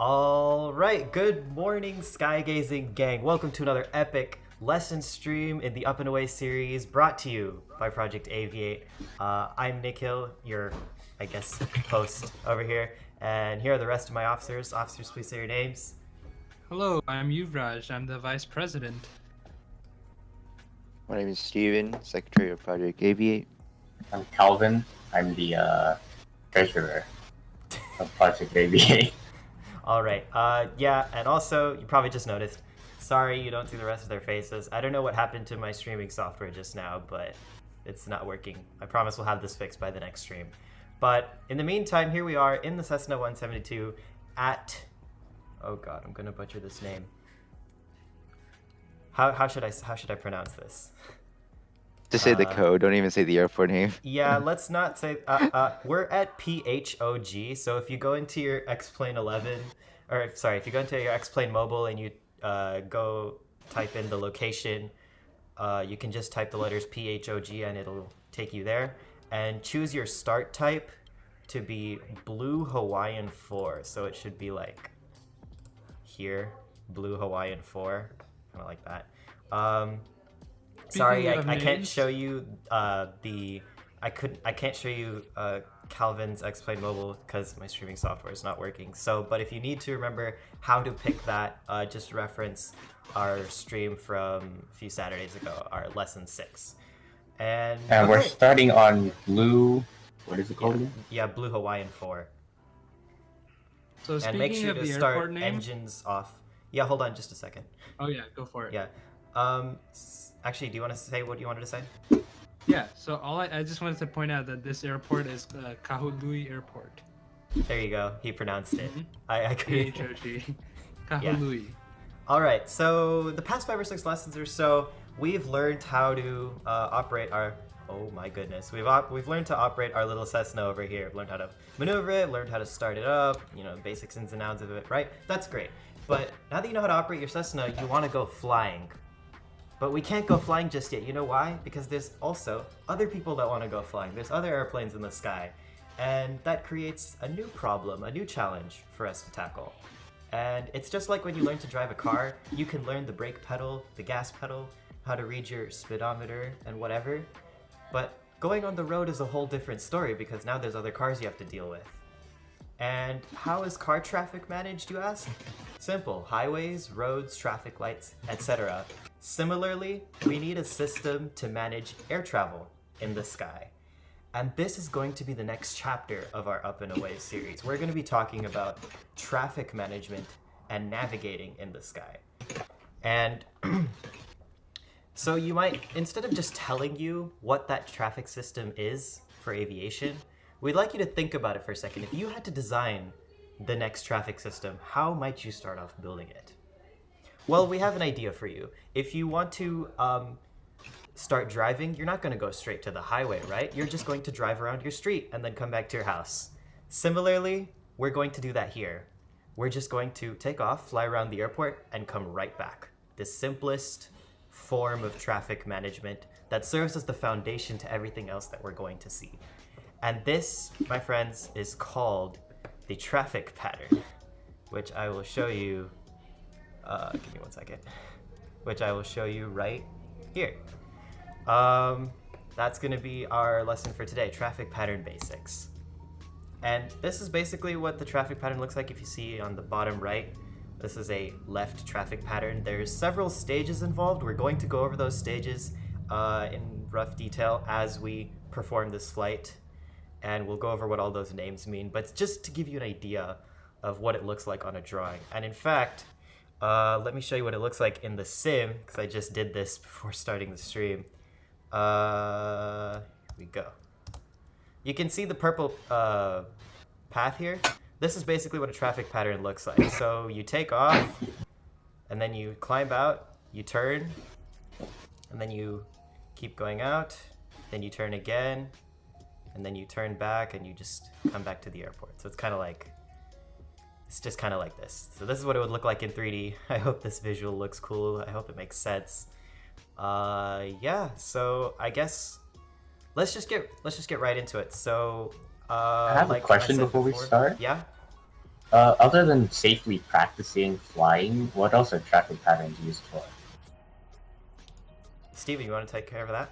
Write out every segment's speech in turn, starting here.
All right, good morning, sky gazing gang. Welcome to another epic lesson stream in the Up and Away series, brought to you by Project AVIATE. I'm Nick Hill, your, host over here, and here are the rest of my officers. Officers, please say your names. Hello, I'm Yuvraj. I'm the Vice President. My name is Steven, Secretary of Project AVIATE. I'm Calvin. I'm the treasurer of Project AVIATE. All right. Yeah, and also, you probably just noticed, sorry you don't see the rest of their faces. I don't know what happened to my streaming software just now, but it's not working. I promise we'll have this fixed by the next stream. But in the meantime, here we are in the Cessna 172 at... Oh god, I'm gonna butcher this name. How should I pronounce this? Just say the code, don't even say the airport name. Yeah, let's not say... we're at PHOG, so if you go into your X-Plane 11... Or, sorry, if you go into your X-Plane mobile and you go type in the location, you can just type the letters PHOG and it'll take you there. And choose your start type to be Blue Hawaiian 4. So it should be like here, Blue Hawaiian 4. Kind of like that. Sorry, I can't show you I can't show you Calvin's X-Plane mobile because my streaming software is not working. So, but if you need to remember how to pick that, just reference our stream from a few Saturdays ago, our lesson 6. And we're starting on Blue. What is it called again? Yeah, Blue Hawaiian 4. So and make sure of to the start airport name, engines off. Yeah, hold on just a second. Oh yeah, go for it. Yeah. Actually, do you want to say what you wanted to say? Yeah. So I just wanted to point out that this airport is Kahului Airport. There you go. He pronounced it. I couldn't. PHOG. Kahului. All right. So the past 5 or 6 lessons or so, we've learned how to operate our. Oh my goodness. We've learned to operate our little Cessna over here. We've learned how to maneuver it. Learned how to start it up. You know, basics ins and outs of it. Right? That's great. But now that you know how to operate your Cessna, you want to go flying. But we can't go flying just yet. You know why? Because there's also other people that want to go flying. There's other airplanes in the sky. And that creates a new problem, a new challenge for us to tackle. And it's just like when you learn to drive a car, you can learn the brake pedal, the gas pedal, how to read your speedometer and whatever. But going on the road is a whole different story because now there's other cars you have to deal with. And how is car traffic managed, you ask? Simple. Highways, roads, traffic lights, etc. Similarly, we need a system to manage air travel in the sky. And this is going to be the next chapter of our Up and Away series. We're going to be talking about traffic management and navigating in the sky. And so you might, instead of just telling you what that traffic system is for aviation, we'd like you to think about it for a second. If you had to design the next traffic system, how might you start off building it? Well, we have an idea for you. If you want to start driving, you're not going to go straight to the highway, right? You're just going to drive around your street and then come back to your house. Similarly, we're going to do that here. We're just going to take off, fly around the airport, and come right back. The simplest form of traffic management that serves as the foundation to everything else that we're going to see. And this, my friends, is called the traffic pattern, which I will show you, give me one second, which I will show you right here. That's going to be our lesson for today, traffic pattern basics. And this is basically what the traffic pattern looks like. If you see on the bottom right, this is a left traffic pattern. There's several stages involved. We're going to go over those stages in rough detail as we perform this flight. And we'll go over what all those names mean, but just to give you an idea of what it looks like on a drawing. And in fact, let me show you what it looks like in the sim, because I just did this before starting the stream. Here we go. You can see the purple path here. This is basically what a traffic pattern looks like. So you take off, and then you climb out, you turn, and then you keep going out, then you turn again, and then you turn back and you just come back to the airport. So it's just kind of like this. So this is what it would look like in 3D. I hope this visual looks cool. I hope it makes sense. Yeah, so I guess let's just get right into it. So I have a question before we start. Yeah. Other than safely practicing flying, what else are traffic patterns used for? Steven, you want to take care of that?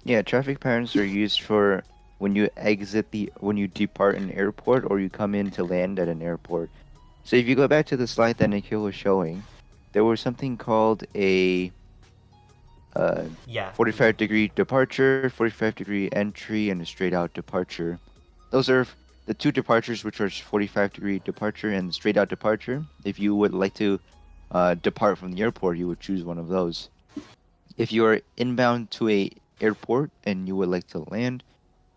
Yeah, traffic patterns are used for when you when you depart an airport or you come in to land at an airport. So if you go back to the slide that Nikhil was showing, there was something called a Yeah. 45-degree departure, 45-degree entry, and a straight out departure. Those are the two departures, which are 45-degree departure and straight out departure. If you would like to depart from the airport, you would choose one of those. If you are inbound to a airport and you would like to land,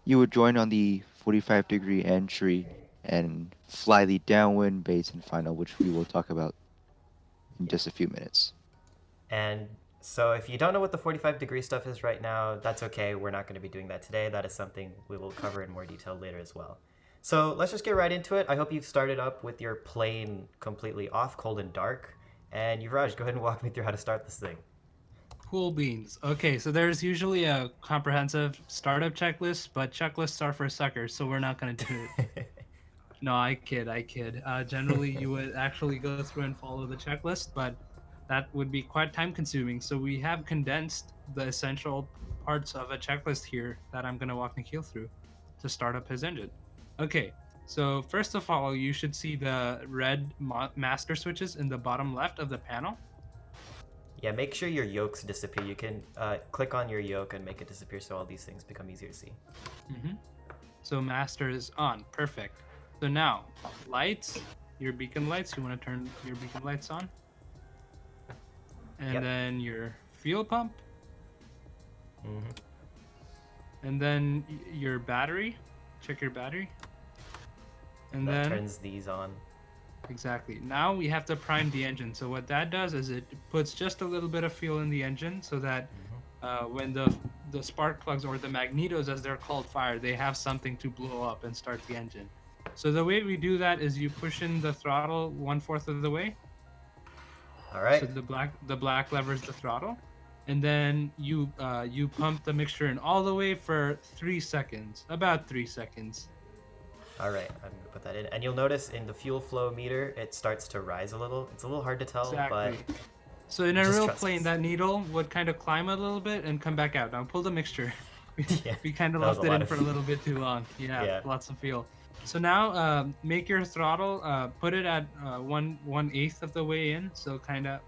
you would join on the 45-degree entry and fly the downwind, base, and final, which we will talk about in just a few minutes. And so if you don't know what the 45-degree stuff is right now, that's okay. We're not going to be doing that today. That is something we will cover in more detail later as well. So let's just get right into it. I hope you've started up with your plane completely off, cold and dark. And Yuvraj, go ahead and walk me through how to start this thing. Cool beans. Okay, so there's usually a comprehensive startup checklist, but checklists are for suckers, so we're not gonna do it. No, I kid. Generally, you would actually go through and follow the checklist, but that would be quite time consuming. So we have condensed the essential parts of a checklist here that I'm gonna walk Nikhil through to start up his engine. Okay, so first of all, you should see the red master switches in the bottom left of the panel. Yeah, make sure your yokes disappear. You can click on your yoke and make it disappear so all these things become easier to see. So master is on. Perfect. So now, lights, your beacon lights, you want to turn your beacon lights on. And Yep. then your fuel pump. Mm-hmm. And then your battery. Check your battery. And That then, turns these on. exactly. Now we have to prime the engine. So what that does is it puts just a little bit of fuel in the engine so that when the spark plugs or the magnetos, as they're called, fire, they have something to blow up and start the engine. So the way we do that is you push in the throttle 1/4 of the way. All right. So the black lever is the throttle, and then you pump the mixture in all the way for 3 seconds, about 3 seconds. All right, I'm gonna put that in, and you'll notice in the fuel flow meter, it starts to rise a little. It's a little hard to tell, Exactly. but So in a just real trust plane, us. that needle would kind of climb a little bit and come back out. Now pull the mixture. Yeah, We kind of that was left a it lot in of for a little bit too long. Yeah, Yeah. lots of fuel. So now make your throttle, put it at 1/8 of the way in, so kind of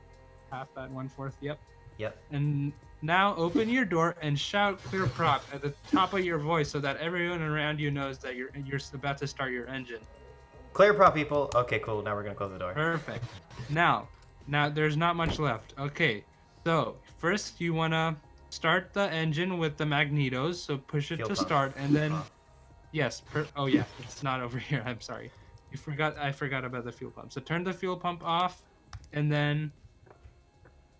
half that 1/4. Yep. Yep. And now open your door and shout clear prop at the top of your voice so that everyone around you knows that you're about to start your engine. Clear prop, people. Okay, cool. Now we're gonna close the door. Perfect. Now there's not much left. Okay. So first you wanna start the engine with the magnetos. So push it Fuel to pump. start, and then Off. yes. Oh yeah, it's not over here. I'm sorry. I forgot about the fuel pump. So turn the fuel pump off, and then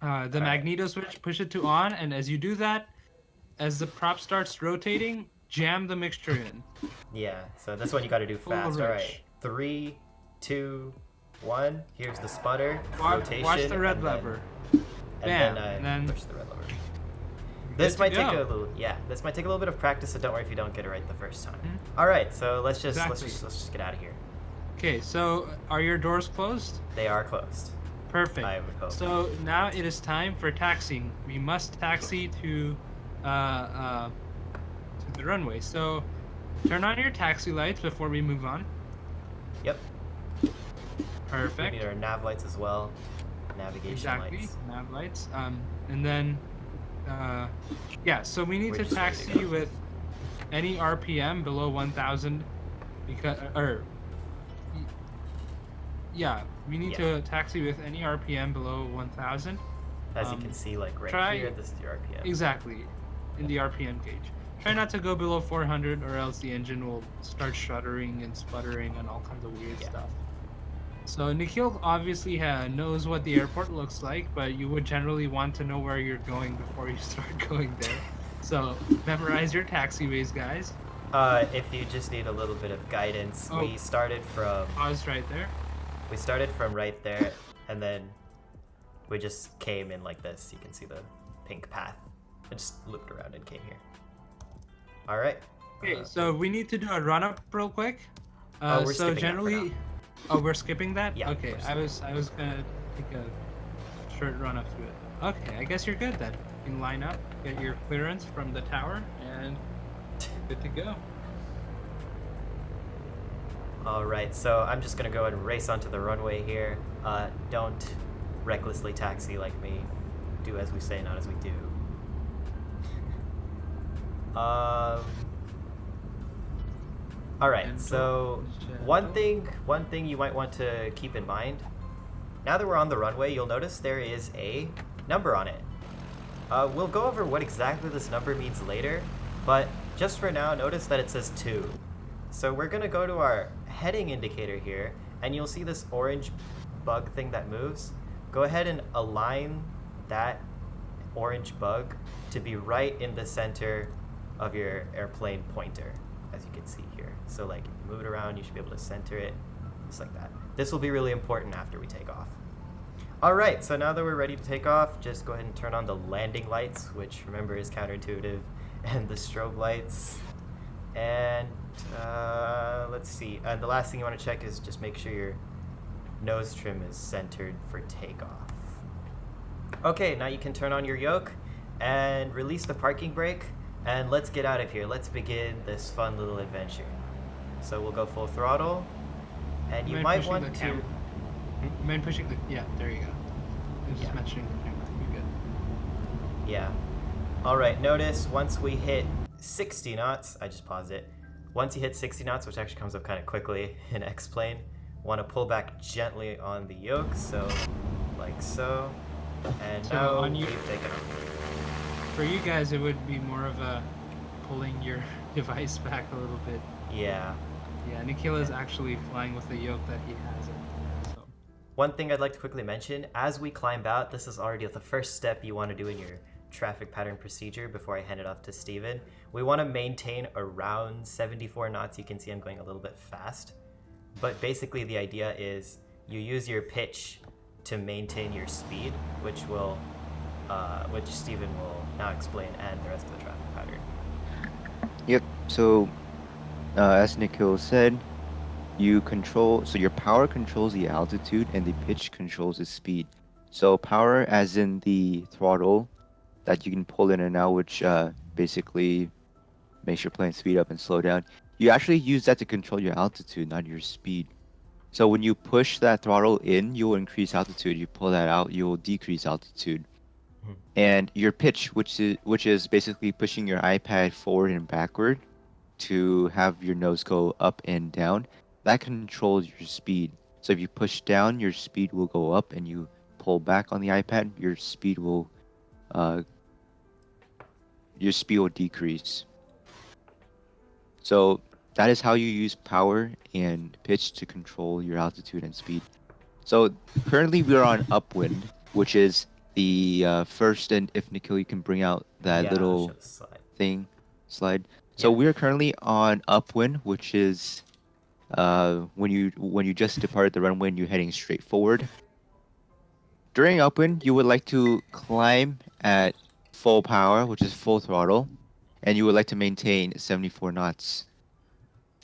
the Alright. magneto switch, push it to on, and as you do that, as the prop starts rotating, jam the mixture in. Yeah. So this one you got to do Full fast. All rich. right. 3, 2, 1. Here's the sputter. Rotation. Watch the red and then- lever. And Bam, then I and then- push the red lever. This to might take go. a little, This might take a little bit of practice, so don't worry if you don't get it right the first time. Mhm. All right, so let's just Exactly. let's just get out of here. Okay, so are your doors closed? They are closed. Perfect. I would hope. So now it is time for taxiing. We must taxi to the runway. So turn on your taxi lights before we move on. Yep. We Perfect. need our nav lights as well. Navigation Exactly. lights. Nav lights. And then yeah. So we need We're to just ready to taxi go. with any RPM below 1,000, because yeah, we need Yeah. to taxi with any RPM below 1,000. As you can see, like right try- here, this is your RPM. Exactly, in the RPM gauge. Try not to go below 400, or else the engine will start shuddering and sputtering and all kinds of weird Yeah. stuff. So Nikhil obviously knows what the airport looks like, but you would generally want to know where you're going before you start going there. So memorize your taxiways, guys. If you just need a little bit of guidance, Oh. we started from Right there. right there, and then we just came in like this. You can see the pink path. I just looped around and came here. All right. Okay, so we need to do a run up real quick. Oh, we're So skipping that for generally, Oh, we're skipping that? Yeah, Okay, we're I was gonna take a short run up to it. Okay, I guess you're good then. You can line up, get your clearance from the tower, and good to go. All right, so I'm just gonna go and race onto the runway here. Don't recklessly taxi like me. Do as we say, not as we do. All right, so one thing you might want to keep in mind. Now that we're on the runway, you'll notice there is a number on it. We'll go over what exactly this number means later, but just for now, notice that it says 2. So we're gonna go to our heading indicator here, and you'll see this orange bug thing that moves. Go ahead and align that orange bug to be right in the center of your airplane pointer, as you can see here. So like, if you move it around, you should be able to center it, just like that. This will be really important after we take off. All right, so now that we're ready to take off, just go ahead and turn on the landing lights, which remember is counterintuitive, and the strobe lights. And let's see, and the last thing you want to check is just make sure your nose trim is centered for takeoff. Okay, now you can turn on your yoke and release the parking brake, and let's get out of here. Let's begin this fun little adventure. So we'll go full throttle, and you might want to... You mind pushing the... Yeah, there you go. I was just Yeah. mentioning the camera. You're good. Yeah. All right, notice once we hit 60 knots, I just paused it. Once you hit 60 knots, which actually comes up kind of quickly in X-Plane, want to pull back gently on the yoke, so like so. And So now on you- we've taken off. For you guys, it would be more of a pulling your device back a little bit. Yeah. Yeah, Nikhil is actually flying with the yoke that he has. So. One thing I'd like to quickly mention, as we climb out, this is already the first step you want to do in your traffic pattern procedure before I hand it off to Steven. We want to maintain around 74 knots. You can see I'm going a little bit fast. But basically the idea is you use your pitch to maintain your speed, which Steven will now explain, and the rest of the traffic pattern. Yep. So, as Nikhil said, you control. So your power controls the altitude, and the pitch controls the speed. So power, as in the throttle that you can pull in and out, which basically makes your plane speed up and slow down. You actually use that to control your altitude, not your speed. So when you push that throttle in, you will increase altitude. You pull that out, you will decrease altitude. Mhm. And your pitch, which is basically pushing your iPad forward and backward to have your nose go up and down, that controls your speed. So if you push down, your speed will go up, and you pull back on the iPad, your speed will decrease. So that is how you use power and pitch to control your altitude and speed. So currently we're on upwind, which is the first, and if Nikhil, you can bring out that Yeah, I'll little show the slide. slide. So Yeah. we're currently on upwind, which is when you just departed the runway and you're heading straight forward. During upwind, you would like to climb at full power, which is full throttle, and you would like to maintain 74 knots.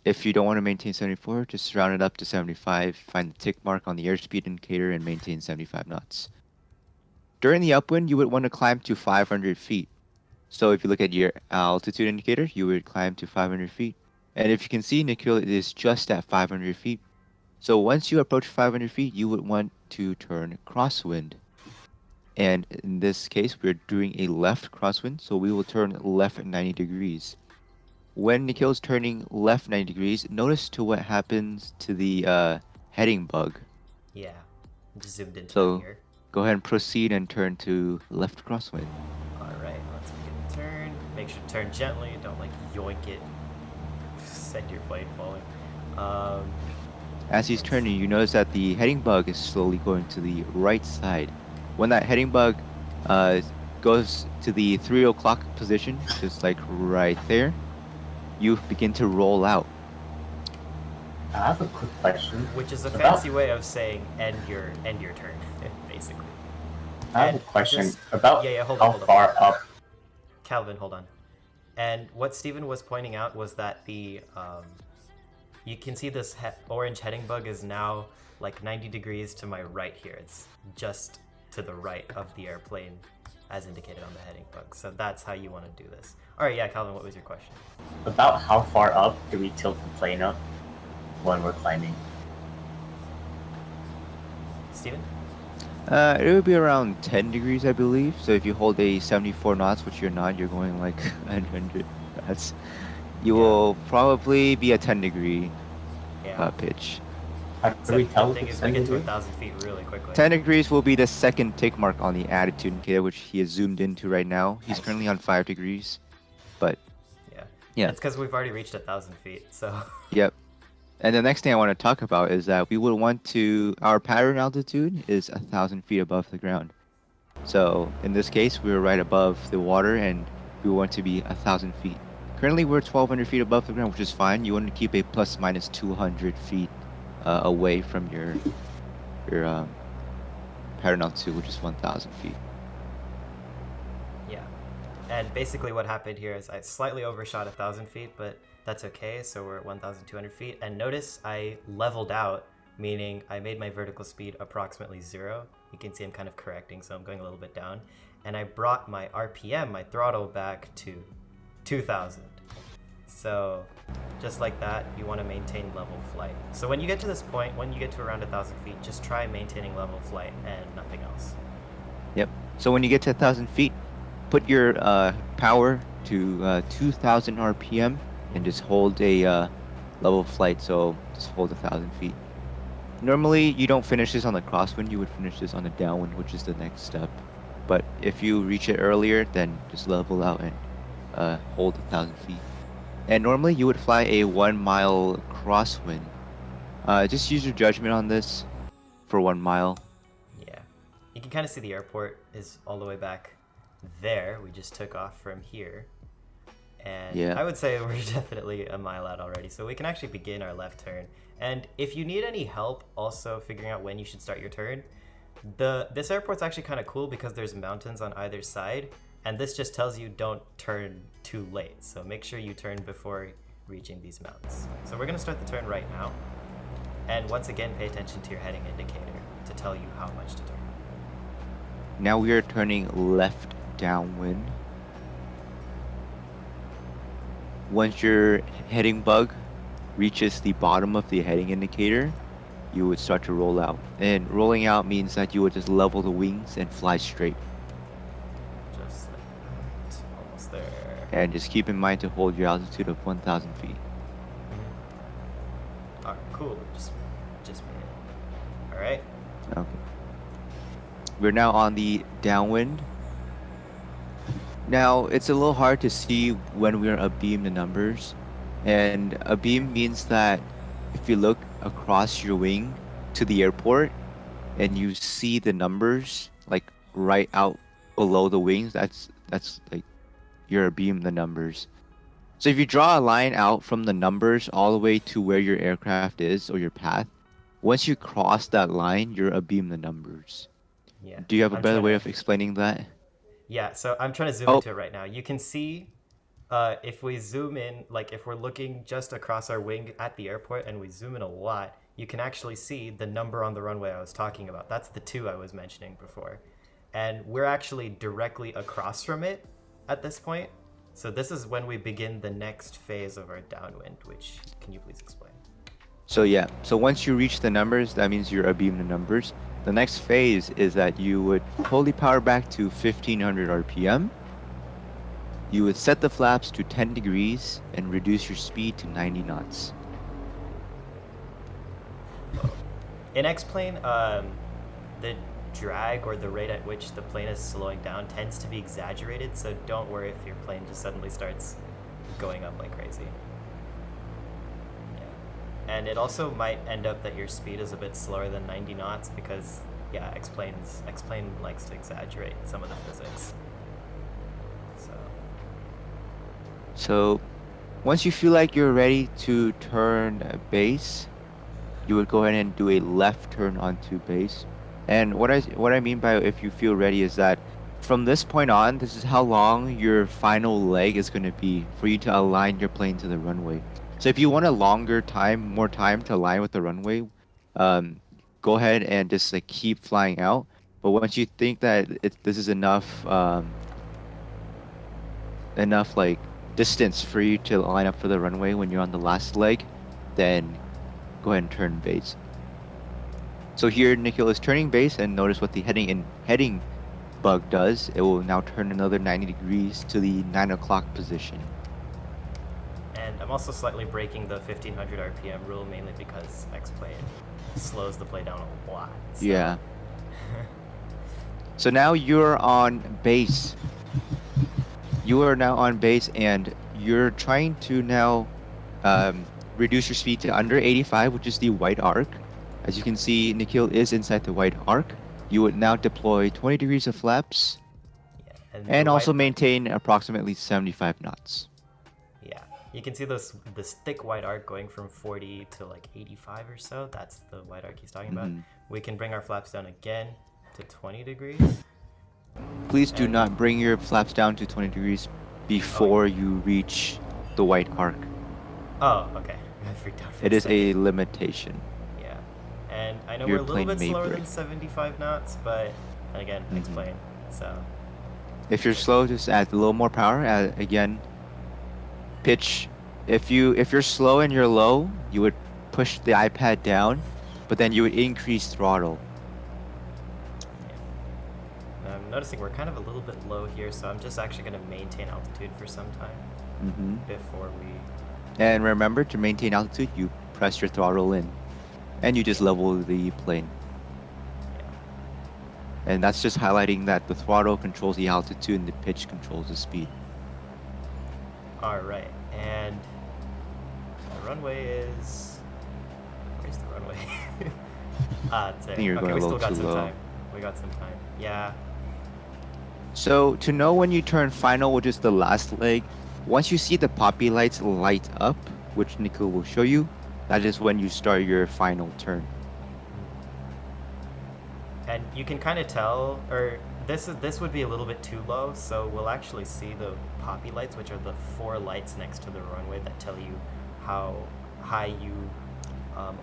If you don't want to maintain 74, just round it up to 75, find the tick mark on the airspeed indicator, and maintain 75 knots. During the upwind, you would want to climb to 500 feet. So if you look at your altitude indicator, you would climb to 500 feet. And if you can see, Nikhil, it is just at 500 feet. So once you approach 500 feet, you would want to turn crosswind. And in this case, we're doing a left crosswind, so we will turn left 90 degrees. When Nikhil's turning left 90 degrees, notice to what happens to the heading bug. Yeah. Just zoomed into So it here. go ahead and proceed and turn to left crosswind. Alright, let's begin the turn. Make sure to turn gently, don't like yoink it. Send your plane falling. As he's turning, you notice that the heading bug is slowly going to the right side. When that heading bug goes to the 3 o'clock position, just like right there, you begin to roll out. I have a quick question. Which is a About- fancy way of saying end your turn, basically. I have a And question just- about yeah, hold how on. far up. Calvin, hold on. And what Steven was pointing out was that the You can see this orange heading bug is now like 90 degrees to my right here. It's just to the right of the airplane as indicated on the heading bug. So that's how you want to do this. All right, yeah, Calvin, what was your question? About how far up do we tilt the plane up when we're climbing? Steven? It would be around 10 degrees, I believe. So if you hold a 74 knots, which you're not, you're going like 100 knots. You Yeah. will probably be a 10-degree Yeah. How pitch. do So we the tell thing if is it's we 10 get to degrees? 1,000 feet really quickly. 10 degrees will be the second tick mark on the attitude indicator, which he is zoomed into right now. He's I currently on 5 degrees. But Yeah. yeah, It's because we've already reached 1,000 feet, so... yep. And the next thing I want to talk about is that we would want to, our pattern altitude is 1,000 feet above the ground. So in this case, we're right above the water and we want to be 1,000 feet. Currently, we're 1,200 feet above the ground, which is fine. You want to keep a plus minus 200 feet away from your pattern altitude, which is 1,000 feet. Yeah. And basically what happened here is I slightly overshot 1,000 feet, but that's okay. So we're at 1,200 feet. And notice I leveled out, meaning I made my vertical speed approximately 0. You can see I'm kind of correcting, so I'm going a little bit down. And I brought my RPM, my throttle, back to 2,000. So just like that, you want to maintain level flight. So when you get to this point, when you get to around 1,000 feet, just try maintaining level flight and nothing else. Yep. So when you get to 1,000 feet, put your power to 2,000 RPM and just hold a level flight. So just hold 1,000 feet. Normally, you don't finish this on the crosswind. You would finish this on the downwind, which is the next step. But if you reach it earlier, then just level out and hold 1,000 feet. And normally, you would fly a 1 mile crosswind. Just use your judgment on this for 1 mile. Yeah. You can kind of see the airport is all the way back there. We just took off from here. And Yeah. I would say we're definitely a mile out already. So we can actually begin our left turn. And if you need any help also figuring out when you should start your turn, this airport's actually kind of cool because there's mountains on either side. And this just tells you don't turn too late. So make sure you turn before reaching these mountains. So we're going to start the turn right now. And once again, pay attention to your heading indicator to tell you how much to turn. Now we are turning left downwind. Once your heading bug reaches the bottom of the heading indicator, you would start to roll out. And rolling out means that you would just level the wings and fly straight. Just like that. Almost there. And just keep in mind to hold your altitude of 1,000 feet. Alright, cool. Just made it. Alright. Okay. We're now on the downwind. Now, it's a little hard to see when we're abeam the numbers. And abeam means that if you look across your wing to the airport and you see the numbers like right out below the wings, that's like you're abeam the numbers. So if you draw a line out from the numbers all the way to where your aircraft is or your path, once you cross that line, you're abeam the numbers. Yeah. Do you have a I'm better trying way to- of explaining that? Yeah, so I'm trying to zoom Oh. into it right now. You can see if we zoom in, like if we're looking just across our wing at the airport and we zoom in a lot, you can actually see the number on the runway I was talking about. That's the 2 I was mentioning before. And we're actually directly across from it at this point. So this is when we begin the next phase of our downwind, which can you please explain? So yeah, so once you reach the numbers, that means you're abeam the numbers. The next phase is that you would fully power back to 1,500 RPM. You would set the flaps to 10 degrees and reduce your speed to 90 knots. In X-plane, the drag or the rate at which the plane is slowing down tends to be exaggerated, so don't worry if your plane just suddenly starts going up like crazy. Yeah. And it also might end up that your speed is a bit slower than 90 knots because, yeah, X-plane likes to exaggerate some of the physics. So once you feel like you're ready to turn base, you would go ahead and do a left turn onto base. And what I mean by if you feel ready is that from this point on, this is how long your final leg is going to be for you to align your plane to the runway. So if you want a longer time, more time to align with the runway, um, go ahead and just like keep flying out. But once you think that this is enough like distance for you to line up for the runway when you're on the last leg, then go ahead and turn base. So here Nikhil is turning base, and notice what the heading bug does. It will now turn another 90 degrees to the 9 o'clock position. And I'm also slightly breaking the 1500 RPM rule, mainly because X-Plane slows the play down a lot. So. Yeah. So now you're on base. You are now on base, and you're trying to now reduce your speed to under 85, which is the white arc. As you can see, Nikhil is inside the white arc. You would now deploy 20 degrees of flaps, Yeah, and also white- maintain approximately 75 knots. Yeah, you can see this thick white arc going from 40 to like 85 or so. That's the white arc he's talking about. Mhm. We can bring our flaps down again to 20 degrees. Please do And- not bring your flaps down to 20 degrees before you reach the white arc. Oh, okay. I freaked out for It is a second. limitation. Yeah, and I know Your we're a little plane bit may slower than break. 75 knots, but then again, Mhm. explain. So If you're slow, just add a little more power. Again, pitch. If you're slow and you're low, you would push the iPad down, but then you would increase throttle. I'm noticing we're kind of a little bit low here, so I'm just actually going to maintain altitude for some time Hmm before we. And remember, to maintain altitude, you press your throttle in, and you just level the plane. Yeah. And that's just highlighting that the throttle controls the altitude and the pitch controls the speed. All right, and the runway is. Where's the runway? It's there. think you're Okay, going a we still little got too some low. time. We got some time. Yeah. So to know when you turn final, which is the last leg, once you see the poppy lights light up, which Nikhil will show you, that is when you start your final turn. And you can kind of tell, or this would be a little bit too low, so we'll actually see the poppy lights, which are the 4 lights next to the runway that tell you how high you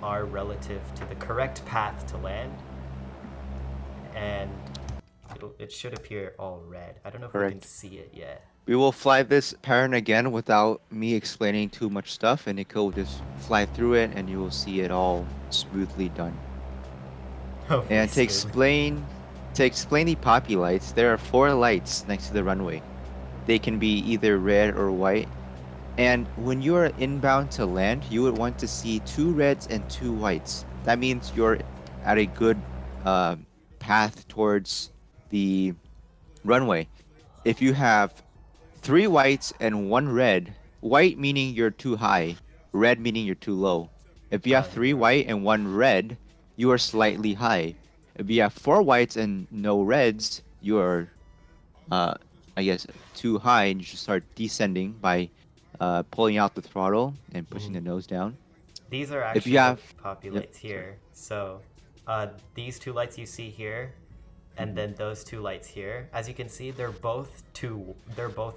are relative to the correct path to land. And it should appear all red. I don't know if we can Correct. see it yet. We will fly this pattern again without me explaining too much stuff, and Nikhil will just fly through it, and you will see it all smoothly done. Hopefully And to smooth. explain the poppy lights, there are 4 lights next to the runway. They can be either red or white. And when you are inbound to land, you would want to see 2 reds and 2 whites. That means you're at a good path towards the runway. If you have 3 whites and 1 red, white meaning you're too high, red meaning you're too low. If you have 3 white and 1 red, you are slightly high. If you have 4 whites and no reds, you are, I guess, too high, and you should start descending by pulling out the throttle and pushing the nose down. These are If actually you have- the poppy Yep, lights here. So these 2 lights you see here, and then those 2 lights here. As you can see, they're both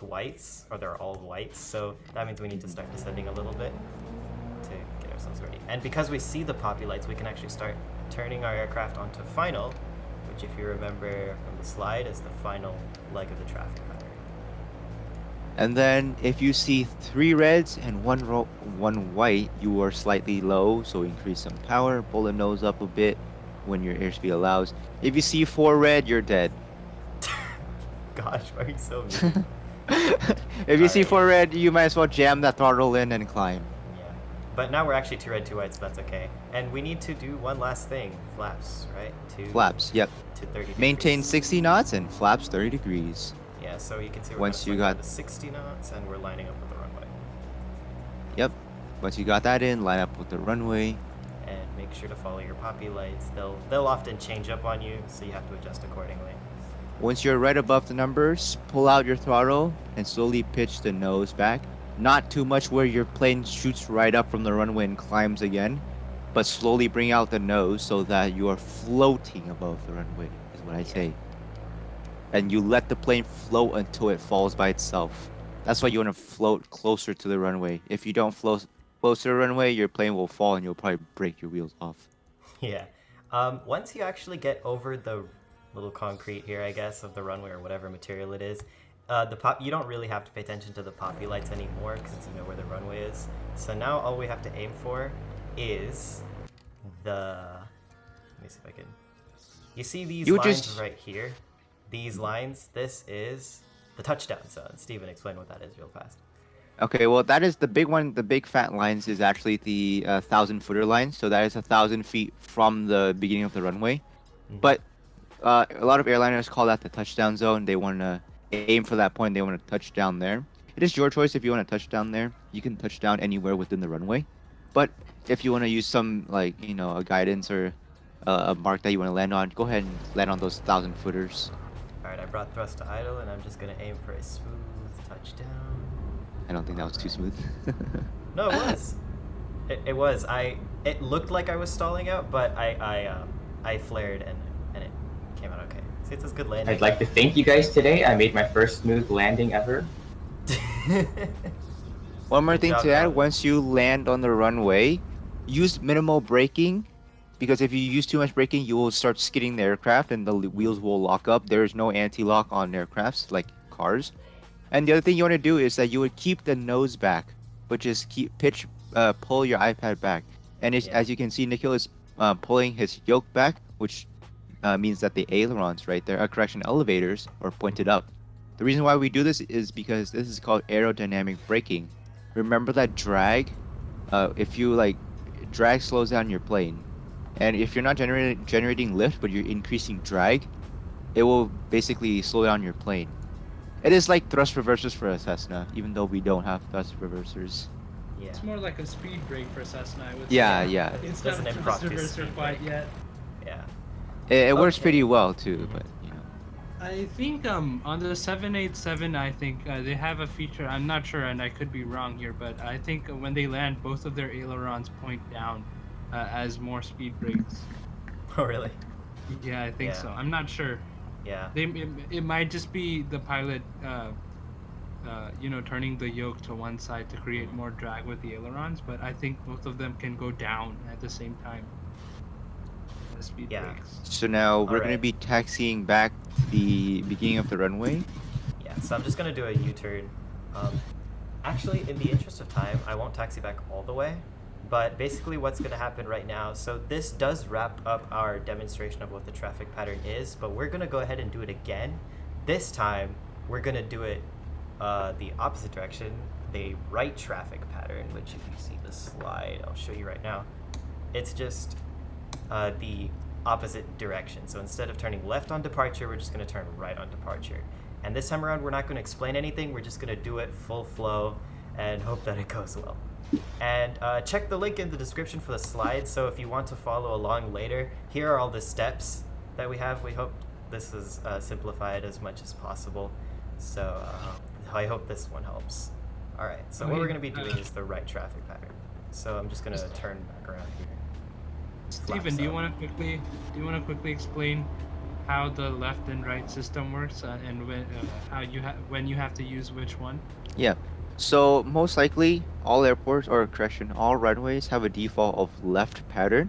whites, or they're all whites. So that means we need to start descending a little bit to get ourselves ready. And because we see the poppy lights, we can actually start turning our aircraft onto final, which, if you remember from the slide, is the final leg of the traffic pattern. And then if you see 3 reds and 1 white, you are slightly low, so increase some power, pull the nose up a bit when your airspeed allows. If you see 4 red, you're dead. Gosh, why are you so mean? If you see Alright. 4 red, you might as well jam that throttle in and climb. Yeah. But now we're actually 2 red, 2 white, so that's okay. And we need to do one last thing. Flaps, right? Flaps, yep. To 30 Maintain degrees. 60 knots and flaps 30 degrees. Yeah, so you can see we're Once gonna you slow got- down to 60 knots, and we're lining up with the runway. Yep. Once you got that in, line up with the runway. And make sure to follow your poppy lights. They'll often change up on you, so you have to adjust accordingly. Once you're right above the numbers, pull out your throttle and slowly pitch the nose back. Not too much where your plane shoots right up from the runway and climbs again, but slowly bring out the nose so that you are floating above the runway, is what I say. And you let the plane float until it falls by itself. That's why you want to float closer to the runway. If you don't float close to the runway, your plane will fall and you'll probably break your wheels off. Yeah. Once you actually get over the little concrete here, I guess, of the runway or whatever material it is, you don't really have to pay attention to the poppy lights anymore because you know where the runway is. So now all we have to aim for is the. Let me see if I can. You see these You lines just- right here? These lines. This is the touchdown zone. Steven, explain what that is real fast. Okay, well, that is the big one. The big fat lines is actually the 1,000-footer line. So that is 1,000 feet from the beginning of the runway. But a lot of airliners call that the touchdown zone. They want to aim for that point. They want to touch down there. It is your choice if you want to touch down there. You can touch down anywhere within the runway. But if you want to use some, like, a guidance or a mark that you want to land on, go ahead and land on those 1,000-footers. All right, I brought thrust to idle, and I'm just gonna aim for a smooth touchdown. I don't think that was too smooth. No, it was. It was. It looked like I was stalling out, but I flared and it came out okay. See, it's a good landing. I'd like to thank you guys today. I made my first smooth landing ever. One more Good thing job, to add, Calvin. once you land on the runway, use minimal braking, because if you use too much braking, you will start skidding the aircraft and the wheels will lock up. There is no anti-lock on aircrafts like cars. And the other thing you want to do is that you would keep the nose back, which is pull your iPad back. And Yeah. as you can see, Nikhil is pulling his yoke back, which means that the ailerons right there, elevators, are pointed up. The reason why we do this is because this is called aerodynamic braking. Remember that drag? If you drag slows down your plane, and if you're not generating lift but you're increasing drag, it will basically slow down your plane. It is like thrust reversers for a Cessna, even though we don't have thrust reversers. Yeah. It's more like a speed brake for Cessna, I would Yeah, say. yeah. It's Doesn't not a improv thrust this reverser speed quite brake. yet. Yeah. It works Okay. pretty well too, but I think on the 787, I think they have a feature. I'm not sure, and I could be wrong here, but I think when they land, both of their ailerons point down as more speed brakes. Oh, really? Yeah, I think Yeah. so. I'm not sure. Yeah. It might just be the pilot, turning the yoke to one side to create more drag with the ailerons, but I think both of them can go down at the same time. The speed Yeah. brakes. so now we're gonna Alright. be taxiing back to the beginning of the runway. Yeah. So I'm just gonna do a U-turn. Actually, in the interest of time, I won't taxi back all the way. But basically what's going to happen right now, so this does wrap up our demonstration of what the traffic pattern is, but we're going to go ahead and do it again. This time, we're going to do it the opposite direction, the right traffic pattern, which if you see the slide, I'll show you right now. It's just the opposite direction. So instead of turning left on departure, we're just going to turn right on departure. And this time around, we're not going to explain anything. We're just going to do it full flow and hope that it goes well. And check the link in the description for the slides. So if you want to follow along later, here are all the steps that we have. We hope this is simplified as much as possible. So I hope this one helps. All right. So what we're going to be doing is the right traffic pattern. So I'm just going to turn back around here. Steven, do you want to quickly explain how the left and right system works and when you have to use which one? Yeah. So most likely all airports, or correction, all runways have a default of left pattern.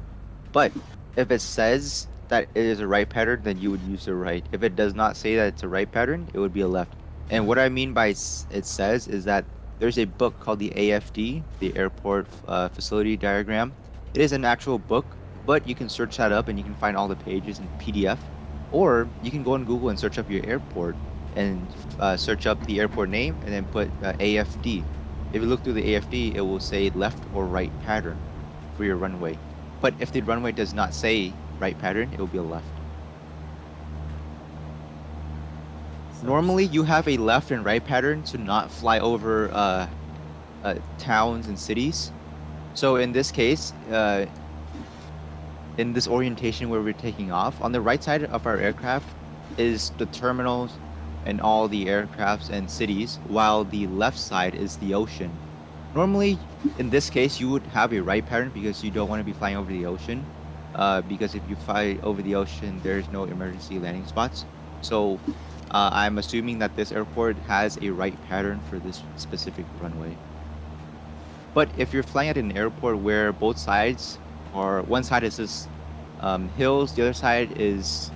But if it says that it is a right pattern, then you would use the right. If it does not say that it's a right pattern, it would be a left. And what I mean by it says is that there's a book called the AFD, the Airport Facility Diagram. It is an actual book, but you can search that up and you can find all the pages in PDF. Or you can go on Google and search up your airport and search up the airport name and then put AFD. If you look through the AFD, it will say left or right pattern for your runway. But if the runway does not say right pattern, it will be a left. So Normally, you have a left and right pattern to not fly over towns and cities. So in this case, in this orientation where we're taking off, on the right side of our aircraft is the terminals and all the aircrafts and cities, while the left side is the ocean. Normally, in this case, you would have a right pattern because you don't want to be flying over the ocean. Because if you fly over the ocean, there's no emergency landing spots. So I'm assuming that this airport has a right pattern for this specific runway. But if you're flying at an airport where both sides, or one side is just hills, the other side is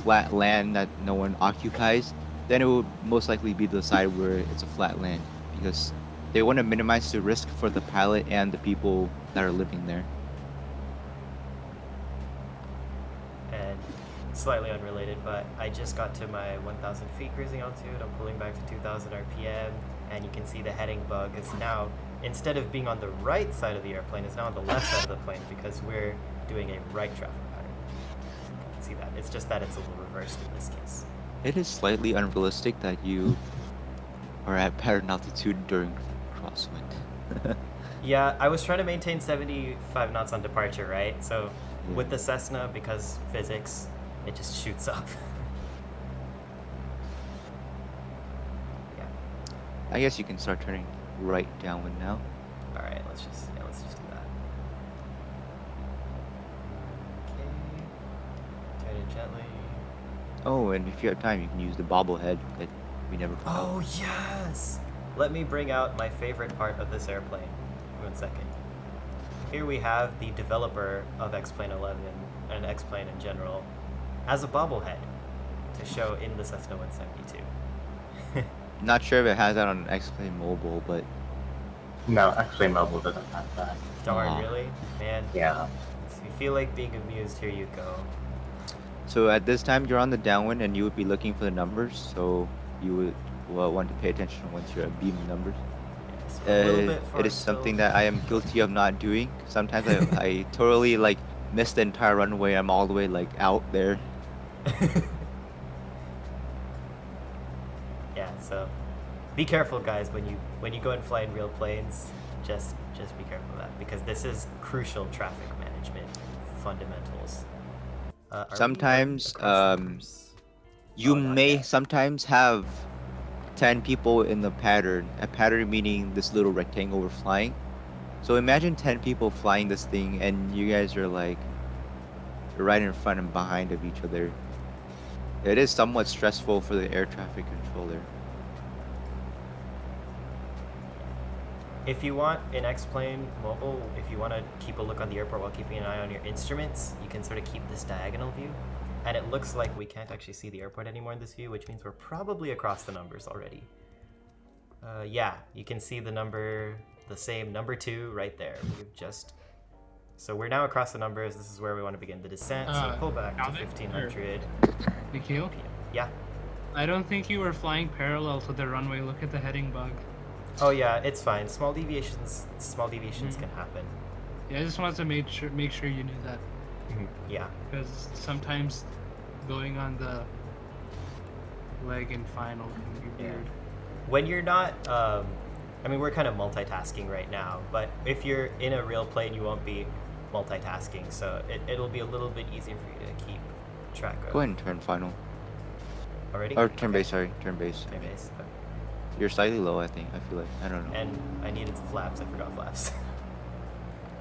flat land that no one occupies, then it will most likely be the side where it's a flat land because they want to minimize the risk for the pilot and the people that are living there. And slightly unrelated, but I just got to my 1,000 feet cruising altitude. I'm pulling back to 2,000 RPM, and you can see the heading bug is now, instead of being on the right side of the airplane, is now on the left side of the plane because we're doing a right traffic pattern. You can see that. It's just that it's a little reversed in this case. It is slightly unrealistic that you are at pattern altitude during crosswind. Yeah, I was trying to maintain 75 knots on departure, right? So Yeah. with the Cessna, because physics, it just shoots up. Yeah. I guess you can start turning right downwind now. All right, let's just do that. Okay. Turn it gently. Oh, and if you have time, you can use the bobblehead that we never put out. Oh yes! Let me bring out my favorite part of this airplane. 1 second. Here we have the developer of X-Plane 11 and X-Plane in general as a bobblehead to show in the Cessna 172. Not sure if it has that on X-Plane Mobile, but No, actually, mobile doesn't have that. Darn, Aw. really? Man, Yeah. if you feel like being amused, here you go. so at this time you're on the downwind and you would be looking for the numbers, so you would want to pay attention once you're at beam numbers. Yes, we're a little bit far It is still. something that I am guilty of not doing. Sometimes I totally like miss the entire runway. I'm all the way like out there. Yeah, so be careful, guys, when you go and fly in real planes. Just be careful of that because this is crucial traffic management fundamentals. Are we Sometimes, across the numbers? You Oh, not may yet. sometimes have 10 people in the pattern. A pattern meaning this little rectangle we're flying. So imagine 10 people flying this thing and you guys are like right in front and behind of each other. It is somewhat stressful for the air traffic controller. If you want an X-Plane mobile, if you want to keep a look on the airport while keeping an eye on your instruments, you can sort of keep this diagonal view. And it looks like we can't actually see the airport anymore in this view, which means we're probably across the numbers already. Yeah, you can see the same number 2 right there. We've just... So we're now across the numbers. This is where we want to begin the descent. So pull back to Alvin, 1500. Nikhil, Yeah. I don't think you were flying parallel to the runway. Look at the heading bug. Oh yeah, it's fine. Small deviations can happen. Yeah, I just wanted to make sure you knew that Yeah. because sometimes going on the leg and final can be Yeah. weird. When you're not, I mean, we're kind of multitasking right now, but if you're in a real plane, you won't be multitasking, so it'll be a little bit easier for you to keep track of. Go ahead and turn final. Already? Or turn Okay. base, sorry. Turn base. Turn base. Okay. You're slightly low, I think. I feel like. I don't know. And I needed the flaps. I forgot flaps.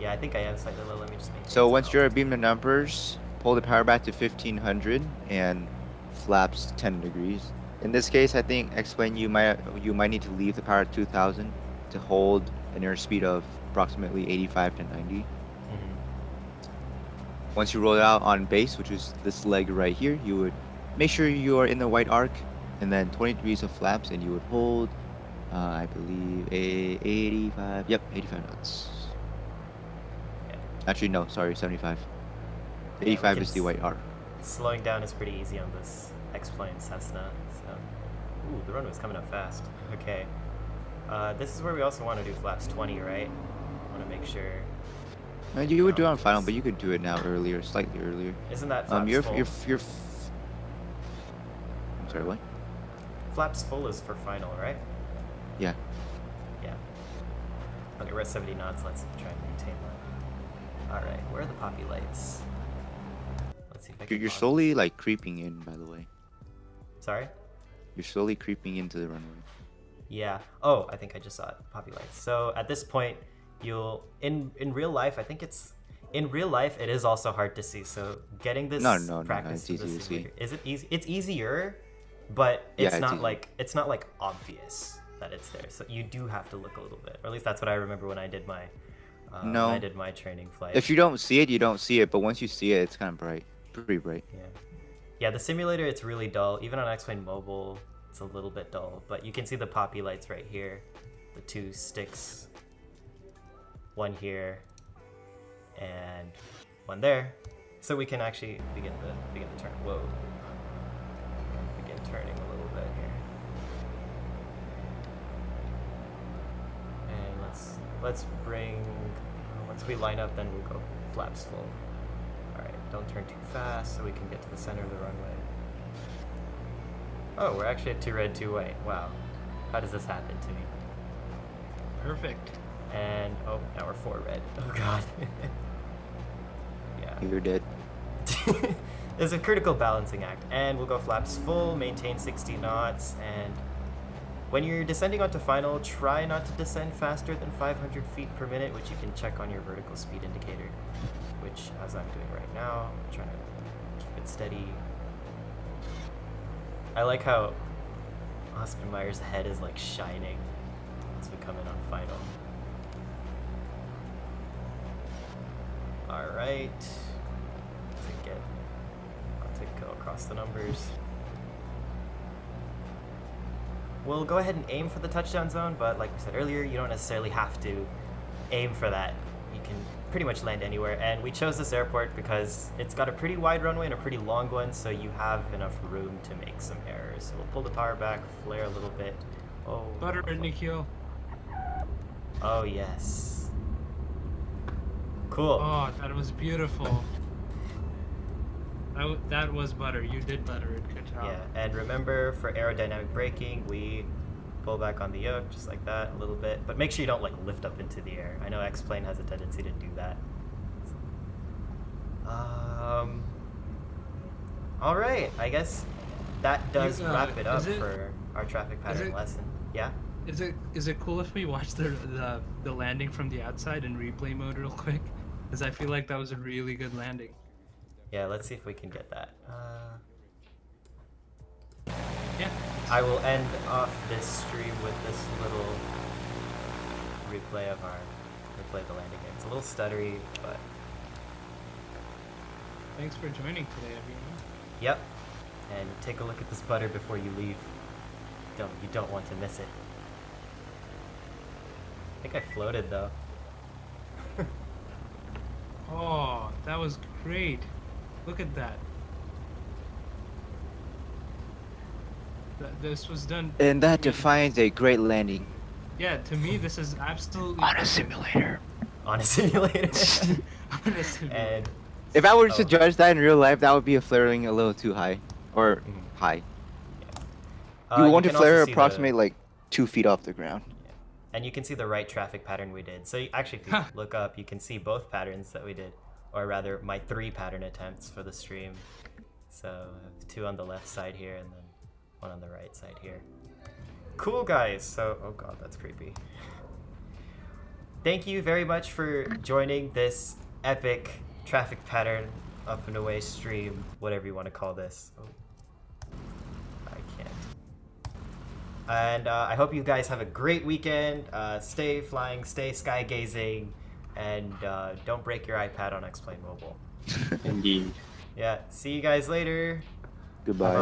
Yeah, I think I am slightly low. Let me just maintain So some once you're at altitude. beam the numbers, pull the power back to 1500 and flaps 10 degrees. In this case, I think X-Plane you might need to leave the power at 2000 to hold an airspeed of approximately 85 to 90. Mhm. Once you roll it out on base, which is this leg right here, you would make sure you are in the white arc and then 20 degrees of flaps and you would hold, I believe, 85, yep, 85 knots. Yeah. Actually, no, sorry, 75. we 85 can is the white arc. Slowing down is pretty easy on this X-Plane Cessna. So, ooh, the runway's coming up fast. Okay. This is where we also want to do flaps 20, right? Want to make sure. You would do it on final, but you could do it now earlier, slightly earlier. Isn't that flaps You're full? I'm sorry, what? Flaps full is for final, right? Yeah. Yeah. Okay, we're at 70 knots. Let's try and maintain that. All right, where are the poppy lights? Let's see if I can. You're pause. slowly like creeping in, by the way. Sorry. You're slowly creeping into the runway. Yeah. Oh, I think I just saw it. Poppy lights. So at this point, you'll in real life. I think it's in real life. It is also hard to see. So getting this No, practice. it's in easy the to see. simulator- Is it easy? It's easier, but Yeah, it's it's not easy. like it's not like obvious. that it's there. So you do have to look a little bit, or at least that's what I remember when I did my No. when I did my training flight. If you don't see it, you don't see it. But once you see it, it's kind of bright, pretty bright. Yeah, the simulator, it's really dull. Even on X-Plane Mobile, it's a little bit dull. But you can see the poppy lights right here. The 2 sticks. One here. And one there. So we can actually begin the turn. Whoa. Begin turning a little bit here. And let's bring... once we line up, then we'll go flaps full. Alright, don't turn too fast so we can get to the center of the runway. Oh, we're actually at 2 red, 2 white. Wow. How does this happen to me? Perfect. And, oh, now we're 4 red. Oh god. Yeah. You're dead. It's a critical balancing act. And we'll go flaps full, maintain 60 knots, and when you're descending onto final, try not to descend faster than 500 feet per minute, which you can check on your vertical speed indicator, which, as I'm doing right now, I'm trying to keep it steady. I like how Oscar Meyer's head is like shining as we come in on final. Alright. To go across the numbers. We'll go ahead and aim for the touchdown zone, but like we said earlier, you don't necessarily have to aim for that. You can pretty much land anywhere, and we chose this airport because it's got a pretty wide runway and a pretty long one, so you have enough room to make some errors. So we'll pull the power back, flare a little bit. Oh, Butter it, Nikhil. oh yes. Cool. Oh, that was beautiful. That was butter. You did butter it. Good job. Yeah, and remember, for aerodynamic braking, we pull back on the yoke just like that a little bit, but make sure you don't like lift up into the air. I know X-Plane has a tendency to do that. All right, I guess that does wrap it up for our traffic pattern lesson. Yeah. Is it cool if we watch the landing from the outside in replay mode real quick? Because I feel like that was a really good landing. Yeah, let's see if we can get that. Yeah. I will end off this stream with this little replay of the landing. It's a little stuttery, but Thanks for joining today, everyone. yep. And take a look at this butter before you leave. You don't want to miss it. I think I floated though. Oh, that was great. Look at that. This was done. And that defines a great landing. Yeah, to me, this is absolutely On a simulator. On a simulator. on a simulator. And If I were to Oh. judge that in real life, that would be a flaring a little too high. Or Mhm. high. you You want to can also flare see approximate like 2 feet off the ground. and you can see the right traffic pattern we did. So actually, if you look up, you can see both patterns that we did, or rather, my 3 pattern attempts for the stream. So I have 2 on the left side here, and then 1 on the right side here. Cool, guys. So, oh god, that's creepy. Thank you very much for joining this epic traffic pattern up and away stream, whatever you want to call this. Oh, I can't. And I hope you guys have a great weekend. Stay flying, stay sky gazing, and don't break your iPad on X-Plane Mobile. Indeed. Yeah, see you guys later. Goodbye. Bye-bye.